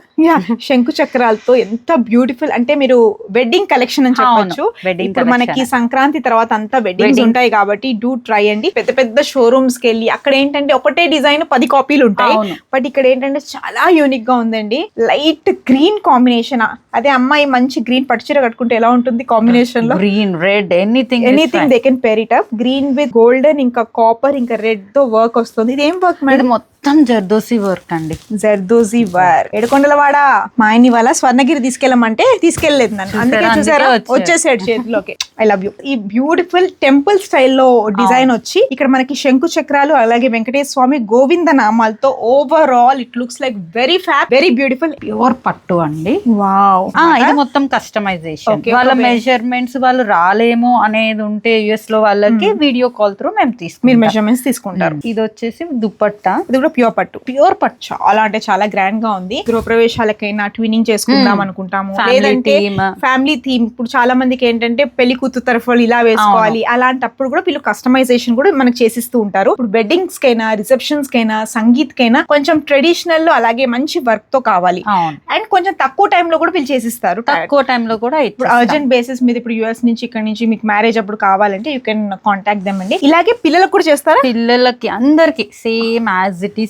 శంకు చక్రాలతో ఎంత బ్యూటిఫుల్ అంటే, మీరు వెడ్డింగ్ కలెక్షన్ అని చెప్పొచ్చు. ఇప్పుడు మనకి సంక్రాంతి తర్వాత అంతా వెడ్డింగ్స్ ఉంటాయి కాబట్టి డూ ట్రై అండి. పెద్ద పెద్ద షోరూమ్స్ కి వెళ్ళి అక్కడ ఏంటంటే ఒకటే డిజైన్ 10 కాపీలు ఉంటాయి. బట్ ఇక్కడ ఏంటంటే చాలా యూనిక్ గా ఉందండి. Light green combination. అదే అమ్మాయి మంచి గ్రీన్ పట్టుచీర కట్టుకుంటే ఎలా ఉంటుంది కాంబినేషన్ లో, green red anything they can pair it up. Green with golden, ఇంకా కాపర్, ఇంకా రెడ్ తో వర్క్ వస్తుంది. ఇది ఏం వర్క్ మేడం? మొత్తం జర్దోసి వర్క్ అండి. జర్దోసి వర్క్. ఏడుకొండలవాడ మా ఆయన్ని వాళ్ళ స్వర్ణగిరి తీసుకెళ్ళమంటే తీసుకెళ్లేదు నన్ను. అందుకే చూసారా వచ్చేసాడు చేతిలోకి. I love you. ఈ బ్యూటిఫుల్ టెంపుల్ స్టైల్లో డిజైన్ వచ్చి ఇక్కడ మనకి శంకు చక్రాలు, అలాగే వెంకటేశ్వర స్వామి గోవింద నామాలతో overall it looks like very fab, very beautiful. Pure పట్టు అండి. వావ్, ఇది మొత్తం కస్టమైజేషన్. వాళ్ళ మెజర్మెంట్స్ వాళ్ళు రాలేమో అనేది ఉంటే యుఎస్ లో వాళ్ళకి వీడియో కాల్ త్రూ మేము తీసుకుంటాం. మీరు మెజర్మెంట్స్ తీసుకుంటారు. ఇది వచ్చేసి దుపట్టా. ఇది కూడా ప్యూర్ పట్టు చాలా అంటే చాలా గ్రాండ్ గా ఉంది. గృహప్రవేశాలకైనా ట్వినింగ్ చేసుకుందాం అనుకుంటాము, లేదంటే ఫ్యామిలీ థీమ్. ఇప్పుడు చాలా మందికి ఏంటంటే పెళ్లి కూతురు తరఫు ఇలా వేసుకోవాలి, అలాంటప్పుడు కూడా వీళ్ళు కస్టమైజేషన్ కూడా మనకు చేసిస్తూ ఉంటారు. ఇప్పుడు వెడ్డింగ్స్ కైనా, రిసెప్షన్స్ కైనా, సంగీత్ కైనా కొంచెం ట్రెడిషనల్ లో అలాగే మంచి వర్క్ తో కావాలి. అండ్ కొంచెం తక్కువ టైం లో కూడా వీళ్ళు చేసిస్తారు. తక్కువ టైం లో కూడా ఇప్పుడు అర్జెంట్ బేసిస్ మీద ఇప్పుడు యుఎస్ నుంచి ఇక్కడ నుంచి మీకు మ్యారేజ్ అప్పుడు కావాలంటే యూ కెన్ కాంటాక్ట్ దెమ్ అండి. ఇలాగే పిల్లలకు కూడా చేస్తారా? పిల్లలకి అందరికి same as it is.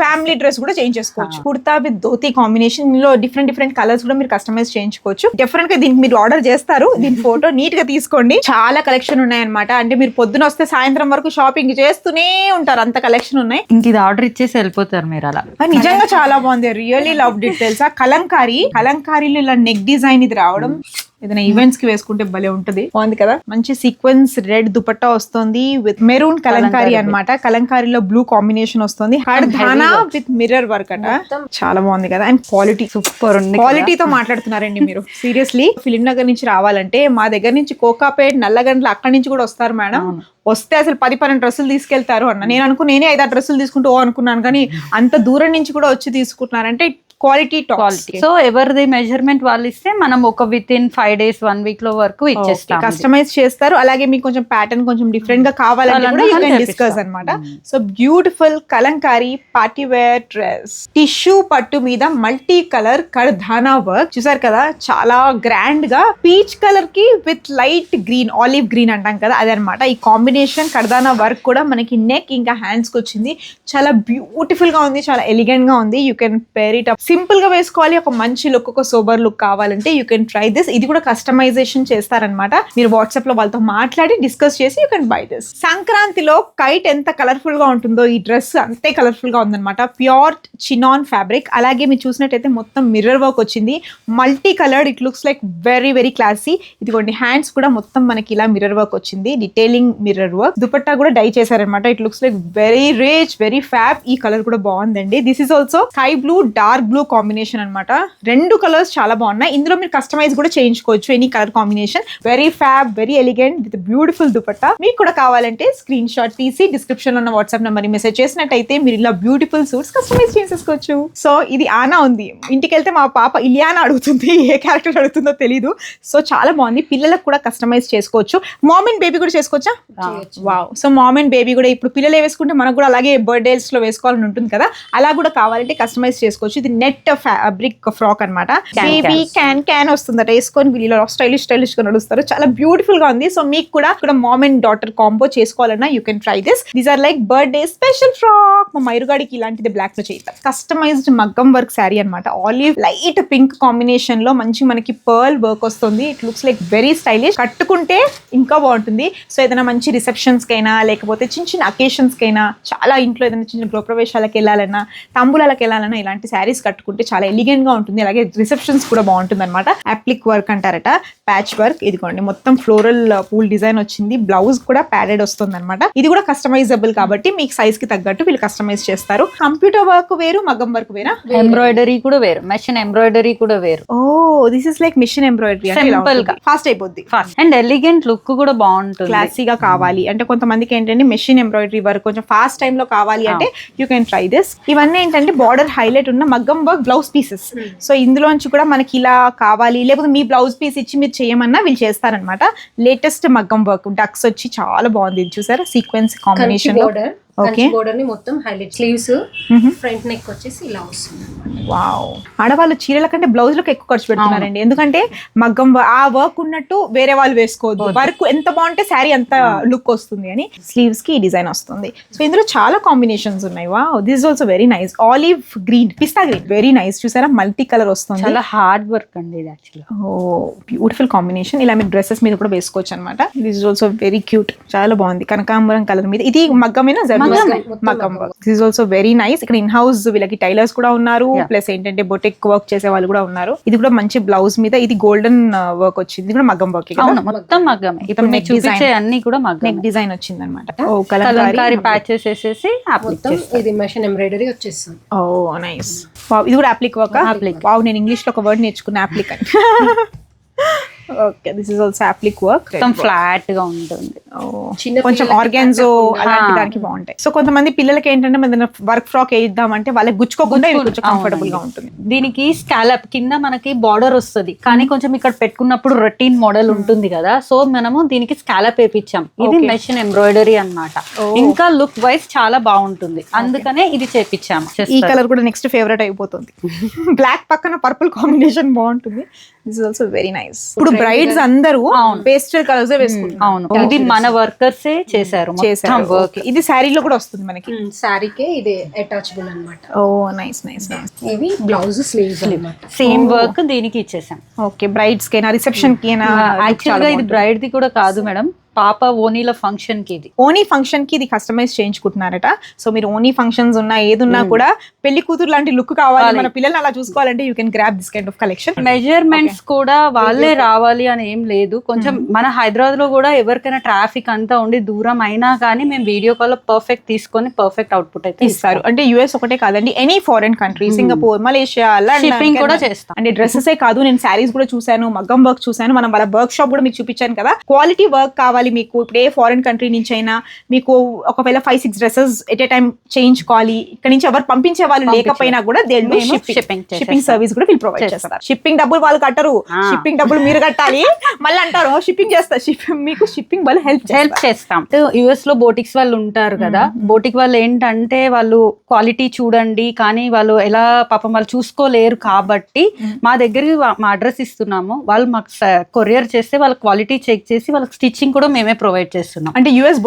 Family dress కూడా చేంజ్ చేసుకోవచ్చు. కుర్తా విత్ ధోతి కాంబినేషన్ లో డిఫరెంట్ కలర్స్ కూడా మీరు కస్టమైజ్ చేయించుకోవచ్చు. డిఫరెంట్ గా దీనికి మీరు ఆర్డర్ చేస్తారు. దీని ఫోటో నీట్ గా తీసుకోండి. చాలా కలెక్షన్ ఉన్నాయన్నమాట. అంటే మీరు పొద్దున వస్తే సాయంత్రం వరకు షాపింగ్ చేస్తూనే ఉంటారు, అంత కలెక్షన్ ఉన్నాయి. ఇంక ఇది ఆర్డర్ ఇచ్చేసి వెళ్ళిపోతారు మీరు అలా. నిజంగా చాలా బాగుంది. Really love details. కలంకారీలో ఇలా నెక్ డిజైన్ ఇది రావడం ఏదైనా ఈవెంట్స్ కి వేసుకుంటే భలే ఉంటది. బాగుంది కదా, మంచి సీక్వెన్స్ రెడ్ దుపట్టా వస్తుంది విత్ మెరూన్ కలంకారీ అన్నమాట. కలంకారీలో బ్లూ కాంబినేషన్ వస్తుంది. హర్ధానా విత్ మిర్రర్ వర్క్ అట, చాలా బాగుంది కదా. అండ్ క్వాలిటీ సూపర్ ఉంది. క్వాలిటీతో మాట్లాడుతున్నారండి మీరు. సీరియస్లీ ఫిలిం నగర్ నుంచి రావాలంటే మా దగ్గర నుంచి కోకాపేట్, నల్లగండ్ల అక్కడి నుంచి కూడా వస్తారు మేడం. వస్తే అసలు 10-12 డ్రెస్సులు తీసుకెళ్తారు అన్న. నేనే 5-6 డ్రెస్సులు తీసుకుంటూ అనుకున్నాను, కానీ అంత దూరం నుంచి కూడా వచ్చి తీసుకుంటున్నారంటే క్వాలిటీ. సో ఎవరిది మెజర్మెంట్ వాళ్ళు ఇస్తే మనం ఒక విత్ ఇన్ 5 days 1 week లో వరకు ఇచ్చేస్తాం. కస్టమైజ్ చేస్తారు. అలాగే మీకు కొంచెం ప్యాటర్న్ కొంచెం డిఫరెంట్ గా కావాలంటే కూడా యూ కెన్ డిస్కస్ అన్నమాట. So beautiful kalamkari party wear dress, tissue పట్టు మీద మల్టీ కలర్ కర్ధానా వర్క్ చూసారు కదా, చాలా గ్రాండ్ గా పీచ్ కలర్ కి with light green, olive green అంటాం కదా అదనమాట. ఈ కాంబినేషన్ కర్ధానా వర్క్ కూడా మనకి నెక్ ఇంకా హ్యాండ్స్ కి వచ్చింది. చాలా బ్యూటిఫుల్ గా ఉంది, చాలా ఎలిగెంట్ గా ఉంది. You can pair it up, simple గా వేసుకోవాలి, ఒక మంచి లుక్, ఒక సోబర్ లుక్ కావాలంటే యూ కెన్ ట్రై దిస్. ఇది కూడా కస్టమైజేషన్ చేస్తారనమాట. మీరు వాట్సాప్ లో వాళ్ళతో మాట్లాడి డిస్కస్ చేసి యూ కెన్ బై దిస్. సంక్రాంతిలో కైట్ ఎంత కలర్ఫుల్ గా ఉంటుందో ఈ డ్రెస్ అంతే కలర్ఫుల్ గా ఉందన్నమాట. Pure chinon fabric. అలాగే మీరు చూసినట్టయితే మొత్తం మిర్రర్ వర్క్ వచ్చింది, multi coloured. It looks like very very classy. ఇదిగోండి హ్యాండ్స్ కూడా మొత్తం మనకి ఇలా మిర్రర్ వర్క్ వచ్చింది, డీటెయిలింగ్ మిర్రర్ వర్క్. దుపట్టా కూడా డై చేశారనమాట. It looks like very rich, very fab. ఈ కలర్ కూడా బాగుందండి. This is also sky blue, dark blue combination అన్నమాట. 2 కలర్స్ చాలా బాగున్నాయి. ఇందులో మీరు కస్టమైజ్ కూడా చేయించుకోవచ్చు, any colour combination. Very fab, very elegant with beautiful dupatta. మీకు కూడా కావాలంటే స్క్రీన్ షాట్ తీసి డిస్క్రిప్షన్ లో ఉన్న వాట్సాప్ నెంబర్ ని మెసేజ్ చేసినట్టయితే మీరు ఇలా బ్యూటిఫుల్ సూట్స్ కస్టమైజ్ చేసేసుకోవచ్చు. సో ఇది ఆనా ఉంది. ఇంటికి వెళ్తే మా పాప ఇలియానా అడుగుతుంది, ఏ క్యారెక్టర్ అడుగుతుందో తెలీదు. సో చాలా బాగుంది. పిల్లలకు కూడా కస్టమైజ్ చేసుకోవచ్చు. మామ్ అండ్ బేబీ కూడా చేసుకోవచ్చా? Wow. So mom and baby కూడా ఇప్పుడు పిల్లలు వేసుకుంటే మనకు కూడా అలాగే బర్త్డేస్ లో వేసుకోవాలని ఉంటుంది కదా, అలా కూడా కావాలంటే కస్టమైజ్ చేసుకోవచ్చు. ఇది నెట్ ఫ్యాబ్రిక్ ఫ్రాక్ అన్నమాట. బేబీ క్యాన్ వస్తుందట, వేసుకొని వీళ్ళు స్టైలిష్ గా నడుస్తారు. చాలా బ్యూటిఫుల్ గా ఉంది. సో మీకు కూడా ఇక్కడ మామ్ అండ్ డాటర్ కాంబో చేసుకోవాలన్నా you can try this. These are like birthday special frock. మా మైరుగాడికి ఇలాంటిది బ్లాక్ లో చేయిస్తారు. కస్టమైజ్డ్ మగ్గం వర్క్ శారీ అనమాట. ఆలివ్ లైట్ పింక్ కాంబినేషన్ లో మంచి మనకి పర్ల్ వర్క్ వస్తుంది. It looks like very stylish. కట్టుకుంటే ఇంకా బాగుంటుంది. సో ఏదైనా మంచి రిసెప్షన్స్ కైనా, లేకపోతే చిన్న చిన్న అకేషన్స్ కైనా, చాలా ఇంట్లో ఏదైనా చిన్న గృహప్రవేశాలకు వెళ్ళాలన్నా, తాంబూలాలకు వెళ్ళాలన్నా ఇలాంటి శారీస్ కట్టుకుంటే చాలా ఎలిగెంట్ గా ఉంటుంది. అలాగే రిసెప్షన్స్ కూడా బాగుంటుంది అనమాట. అప్లిక్ వర్క్ అంటారట, ప్యాచ్ వర్క్. ఇదిగోండి మొత్తం ఫ్లోరల్ పూల్ డిజైన్ వచ్చింది. బ్లౌజ్ కూడా ప్యాడెడ్ వస్తుంది అనమాట. ఇది కూడా కస్టమైజబుల్ కాబట్టి మీకు సైజ్ కి తగ్గట్టు వీళ్ళు కస్టమైజ్ చేస్తారు. కంప్యూటర్ వర్క్ వేరు, మగ్గం వర్క్ వేరా? ఎంబ్రాయిడరీ కూడా వేరు, మెషిన్ ఎంబ్రాయిడరీ కూడా వేరు. Oh this is like machine embroidery. Simple గా ఫాస్ట్ అయిపోద్ది, ఫాస్ట్ అండ్ ఎలిగెంట్ లుక్ కూడా బాగుంటుంది. క్లాసీగా కావాలి అంటే కొంతమందికి ఏంటంటే మెషిన్ ఎంబ్రాయిడరీ వర్క్ కొంచెం ఫాస్ట్ టైమ్ లో కావాలి అంటే యూ కెన్ ట్రై దిస్. ఇవన్నీ ఏంటంటే బార్డర్ హైలైట్ ఉన్న మగ్గం వర్క్ బ్లౌజ్ పీసెస్. సో ఇందులోంచి కూడా మనకి ఇలా కావాలి, లేకపోతే మీ బ్లౌజ్ పీస్ ఇచ్చి మీరు చేయమన్నా వీళ్ళు చేస్తారనమాట. లేటెస్ట్ మగ్గం వర్క్ డక్స్ వచ్చి చాలా బాగుంది. చూసారా సీక్వెన్స్ కాంబినేషన్ లో. ఓకే, బోర్డర్ ని మొత్తం హైలైట్, స్లీవ్స్ ఫ్రంట్ నెక్ వచ్చేసి ఇలా వస్తుంది. వావ్. ఆడవాళ్ళు చీరల కంటే బ్లౌజ్ లకు ఎక్కువ ఖర్చు పెడుతున్నారండి. ఎందుకంటే మగ్గం ఆ వర్క్ ఉన్నట్టు వేరే వాళ్ళు వేసుకోవద్దు. వర్క్ ఎంత బాగుంటే శారీ అంత లుక్ వస్తుంది అని స్లీవ్స్ కి ఈ డిజైన్ వస్తుంది. సో ఇందులో చాలా కాంబినేషన్స్ ఉన్నాయి. Wow, this is also very nice. Olive green, pista green, very nice. చూసారా మల్టీ కలర్ వస్తుంది. చాలా హార్డ్ వర్క్ అండి ఇది యాక్చువల్లీ. ఓ బ్యూటిఫుల్ కాంబినేషన్. ఇలా మీరు డ్రెస్సెస్ మీద కూడా వేసుకోవచ్చు అనమాట. This is also very cute, చాలా బాగుంది. కనకాంబరం కలర్ మీద. ఇది మగ్గమేనా? మగ్గం work. This is also very nice. ఇక్కడ ఇన్ హౌస్ వీళ్ళకి టైలర్స్ కూడా ఉన్నారు, ప్లస్ ఏంటంటే బొటిక్ వర్క్ చేసే వాళ్ళు కూడా ఉన్నారు. ఇది కూడా మంచి బ్లౌజ్ మీద ఇది గోల్డెన్ వర్క్ వచ్చింది. ఇది కూడా మగ్గం వర్క్. మొత్తం మగ్గమే. ఇప్పుడు నెక్ చూపించే అన్ని కూడా మగ్గం. నెక్ డిజైన్ వచ్చింది అనమాట. ఓ కలంకారీ ప్యాచెస్ వేసేసి ఇది మెషిన్ ఎంబ్రాయిడరీ వచ్చేస్తుంది. ఓ నైస్. వావ్, ఇది కూడా అప్లిక్ వర్క్. వావ్, నేను ఇంగ్లీష్ లో ఒక వర్డ్ నేర్చుకున్నా, అప్లిక్ అని. Okay, this is also అప్లిక్ work. మొత్తం ఫ్లాట్ గా ఉంటుంది. కొంచెం ఆర్గాన్జో అలాంటి దానికి బాగుంటాయి. సో కొంతమంది పిల్లలకి ఏంటంటే మన వర్క్ ఫ్రాక్ వేద్దామంటే వాళ్ళకి గుచ్చుకోకుండా కొంచెం కంఫర్టబుల్ గా ఉంటుంది. దీనికి స్కాలప్ కింద మనకి బార్డర్ వస్తుంది, కానీ కొంచెం ఇక్కడ పెట్టుకున్నప్పుడు రొటీన్ మోడల్ ఉంటుంది కదా, సో మనము దీనికి స్కాలప్ వేపించాం. ఇది మెషిన్ ఎంబ్రాయిడరీ అన్నమాట. ఇంకా లుక్ వైజ్ చాలా బాగుంటుంది, అందుకనే ఇది చేపించాము. ఈ కలర్ కూడా నెక్స్ట్ ఫేవరెట్ అయిపోతుంది. బ్లాక్ పక్కన పర్పుల్ కాంబినేషన్ బాగుంటుంది. This is also very nice. ఇప్పుడు బ్రైడ్స్ అందరూ పేస్టల్ కలర్స్ వేసుకుంటారు. అవును, ఇది మన వర్కర్స్ చేశారు. ఇది శారీలో కూడా వస్తుంది మనకి. శారీకే ఇది అటాచబుల్ అన్నమాట. ఓ నైస్ నైస్ నైస్. ఇవి బ్లౌజ్ స్లీవ్స్ అన్నమాట. సేమ్ వర్క్ దీనికి ఇచ్చేసాం. ఓకే, బ్రైడ్స్ కైనా రిసెప్షన్ కి యాక్చువల్ గా ఇది బ్రైడ్ ది కూడా కాదు మేడం, పాప ఓనీల ఫంక్షన్ కి ఇది. ఓనీ ఫంక్షన్ కి ఇది కస్టమైజ్ చేయించుకుంటున్నారట. సో మీరు ఓనీ ఫంక్షన్స్ ఉన్నా ఏదున్నా కూడా పెళ్లి కూతురు లాంటి లుక్ కావాలి, మన పిల్లల్ని అలా చూసుకోవాలంటే you can grab this kind of collection. Measurements కూడా వాళ్ళే రావాలి అని ఏం లేదు. కొంచెం మన హైదరాబాద్ లో కూడా ఎవరికైనా ట్రాఫిక్ అంతా ఉండి దూరం అయినా కానీ మేము వీడియో కాల్ లో పర్ఫెక్ట్ తీసుకొని పర్ఫెక్ట్ అవుట్పుట్ అయితే ఇస్తారు. అంటే యుఎస్ ఒకటే కాదండి, any foreign country, Singapore, Malaysia, shipping కూడా చేస్తాం. అంటే డ్రెస్సెసే కాదు, నేను శారీస్ కూడా చూసాను, మగ్గం వర్క్ చూసాను. మనం వాళ్ళ వర్క్ షాప్ కూడా మీకు చూపించాను కదా. క్వాలిటీ వర్క్ కావాలి మీకు, ఇప్పుడు ఏ ఫారెన్ కంట్రీ నుంచి అయినా మీకు ఒకవేళ 5-6 డ్రెస్సెస్ ఎట్ ఏ టైం చేయించుకోవాలి, ఇక్కడ నుంచి ఎవరు పంపించే వాళ్ళు లేకపోయినా కూడా షిప్పింగ్ సర్వీస్ కూడా వీళ్ళు ప్రొవైడ్ చేస్తారు. షిప్పింగ్ డబ్బులు వాళ్ళు కట్టరు, షిప్పింగ్ డబ్బులు మీరు కట్టాలి. మళ్ళీ అంటారు షిప్పింగ్ చేస్తా, మీకు షిప్పింగ్ వాళ్ళు హెల్ప్ చేస్తాం. యుఎస్ లో బోటిక్స్ వాళ్ళు ఉంటారు కదా, బోటిక్ వాళ్ళు ఏంటంటే వాళ్ళు క్వాలిటీ చూడండి కానీ వాళ్ళు ఎలా పాపం వాళ్ళు చూసుకోలేరు కాబట్టి మా దగ్గరికి మా అడ్రస్ ఇస్తున్నాము, వాళ్ళు మాకు కొరియర్ చేస్తే వాళ్ళ క్వాలిటీ చెక్ చేసి వాళ్ళకి స్టిచ్చింగ్ కూడా మేమే ప్రొవైడ్ చేస్తున్నాం. అంటే యుఎస్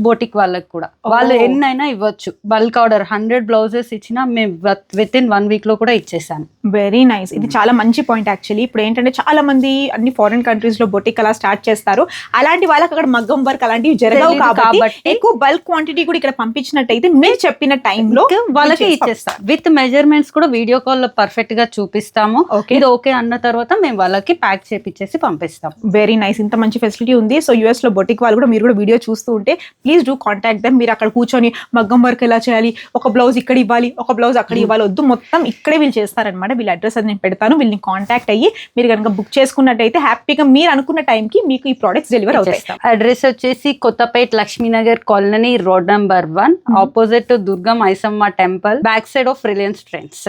బోటిక్ వాళ్ళకి కూడా వాళ్ళు ఎన్నైనా ఇవ్వచ్చు. బల్క్ ఆర్డర్ 100 బ్లౌజెస్ ఇచ్చినా మేము విత్ ఇన్ 1 వీక్ లో కూడా ఇచ్చేసాను. Very nice. ఇది చాలా మంచి పాయింట్ యాక్చువల్లీ. ఇప్పుడు ఏంటంటే చాలా మంది అన్ని ఫారెన్ కంట్రీస్ లో బొటిక్ అలా స్టార్ట్ చేస్తారు, అలాంటి వాళ్ళకి అక్కడ మగ్గం వర్క్ అలాంటివి జరగవు కాబట్టి ఎక్కువ బల్క్ క్వాంటిటీ కూడా ఇక్కడ పంపించినట్టయితే మీరు చెప్పిన టైంలో వాళ్ళకి ఇచ్చేస్తాం. విత్ మెజర్మెంట్స్ కూడా వీడియో కాల్ లో పర్ఫెక్ట్ గా చూపిస్తాము. ఇది ఓకే అన్న తర్వాత మేము వాళ్ళకి ప్యాక్ చేపించేసి పంపిస్తాం. Very nice. ఇంత మంచి ఫెసిలిటీ ఉంది. సో యూఎస్ లో బొటిక్ వాళ్ళు కూడా మీరు కూడా వీడియో చూస్తూ ఉంటే ప్లీజ్ డూ కాంటాక్ట్ దెమ్. మీరు అక్కడ కూర్చొని మగ్గం వర్క్ ఎలా చేయాలి, ఒక బ్లౌజ్ ఇక్కడ ఇవ్వాలి, ఒక బ్లౌజ్ అక్కడ ఇవ్వాలి వద్దు, మొత్తం ఇక్కడే వీళ్ళు చేస్తారనమాట. వీళ్ళ అడ్రస్ అది నేను పెడతాను, వీళ్ళని కాంటాక్ట్ అయ్యి మీరు కనుక బుక్ చేసుకున్నట్టయితే హ్యాపీగా మీరు అనుకున్న టైంకి మీకు ఈ ప్రొడక్ట్స్ డెలివర్ అవుతాయి. అడ్రస్ వచ్చేసి Kothapet Lakshminagar colony, road number 1, opposite to Durgam Aisamma temple, back side of Reliance Trends.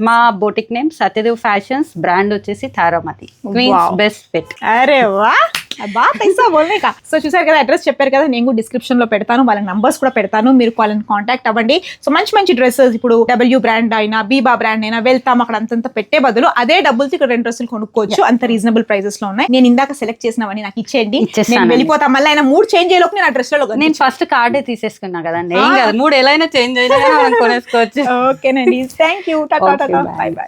మా boutique name Satyadev fashions, brand వచ్చేసి తారామతి, క్వీన్స్ బెస్ట్ ఫిట్. అరే వా, సో చూసారు కదా, అడ్రస్ చెప్పారు కదా, నేను డిస్క్రిప్షన్ లో పెడతాను, వాళ్ళ నంబర్స్ కూడా పెడతాను, మీరు వాళ్ళని కాంటాక్ట్ అవ్వండి. సో మంచి మంచి డ్రెస్సెస్ ఇప్పుడు డబ్ల్యూ బ్రాండ్ అయినా బీబా బ్రాండ్ అయినా వెళ్తాం అక్కడ అంతంత పెట్టే బదులు అదే డబ్బులతో ఇక్కడ 2 డ్రెస్సులు కొనుక్కోవచ్చు. అంత రీజనబుల్ ప్రైజెస్ లో ఉన్నాయి. నేను ఇందాక సెలెక్ట్ చేసినవని నాకు ఇచ్చేయండి, నేను వెళ్ళిపోతా. మళ్ళీ ఆయన మూడ్ చేంజ్ అయ్యేలోపు నేను ఆ డ్రెస్ లో నేను ఫస్ట్ కార్డే తీసేసుకున్నా కదండి, మూడు ఎలా అయినా చేంజ్ అయినా కొనేసుకోవచ్చు. ఓకేనండి, థ్యాంక్ యూ, బై బై.